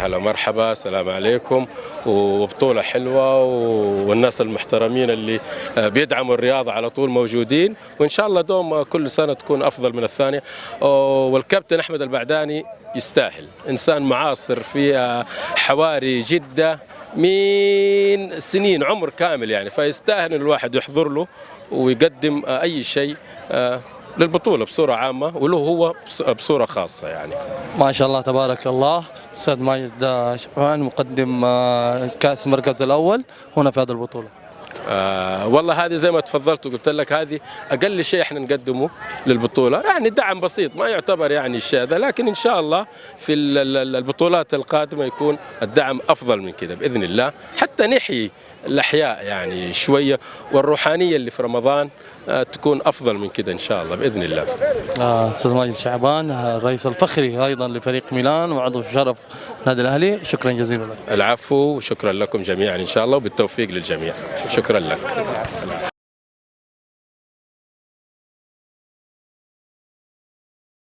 هلا مرحبا، السلام عليكم. وبطولة حلوة والناس المحترمين اللي بيدعموا الرياضة على طول موجودين، وإن شاء الله دوم كل سنة تكون أفضل من الثانية. والكابتن أحمد البعداني يستاهل، إنسان معاصر في حواري جدة من سنين، عمر كامل يعني، فيستاهل إن الواحد يحضر له ويقدم أي شيء للبطولة بصورة عامة وله هو بصورة خاصة يعني. ما شاء الله تبارك الله. أستاذ ماجد شعبان مقدم كأس المركز الأول هنا في هذه البطولة. والله هذه زي ما تفضلت وقلت لك، هذه أقل شيء احنا نقدمه للبطولة، يعني دعم بسيط ما يعتبر يعني الشيء هذا، لكن إن شاء الله في البطولات القادمة يكون الدعم أفضل من كده بإذن الله، حتى نحيي الأحياء يعني شوية، والروحانية اللي في رمضان تكون أفضل من كده إن شاء الله بإذن الله. أستاذ ماجد شعبان الرئيس الفخري أيضا لفريق ميلان وعضو شرف النادي الأهلي، شكرا جزيلا لك. العفو، وشكرا لكم جميعا إن شاء الله، وبالتوفيق للجميع. شكرا لك.